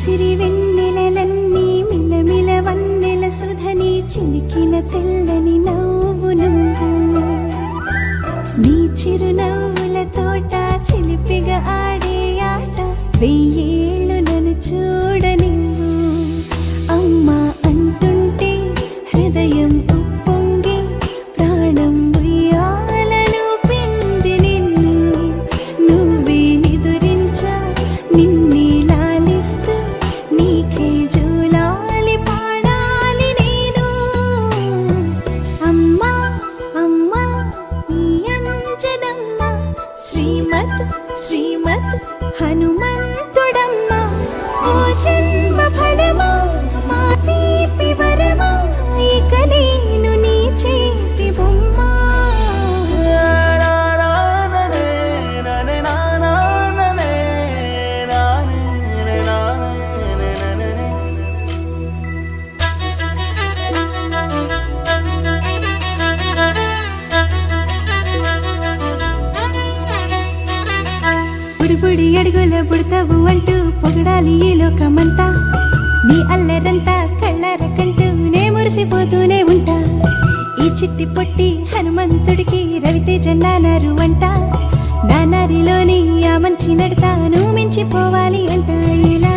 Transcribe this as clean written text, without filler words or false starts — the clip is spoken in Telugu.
సిరి వెన్నెలలన్నీ మిలమిల వన్నెల సుధని చిలికిన తెల్లని నవ్వు నువ్వు నీ చిరునవ్వుల తోట చిలిపిగా ఆడే ఆట వెయ్యేళ్ళు నన్ను చూడనివ్వు అమ్మా అంటుంటే హృదయం ఉప్పొంగి ప్రాణం ఉయ్యాలలో పింది నిన్ను నువ్వే నిదురించా నిన్నే లాలిస్తూ నీకే జూలాలి పాడాలి నేను అమ్మా అమ్మా ఈ అంజనమ్మ శ్రీమత్ శ్రీమత్ హనుమంతుడమ్మ ఓ జన్మ ఫలమా మా తీపి వరమా ఇక నేను నీ చేతి బొమ్మ బుడి అడుగుల బుడతావు అంటూ పొగడాలి ఈ లోకమంతా నీ అల్లరంతా కళ్ళారకంటూ నే మురిసిపోతూనే ఉంటా ఈ చిట్టి పొట్టి హనుమంతుడికి రవితేజ నానారు అంట నానారిలోని ఆ మంచి నడతాను మించిపోవాలి అంట ఇలా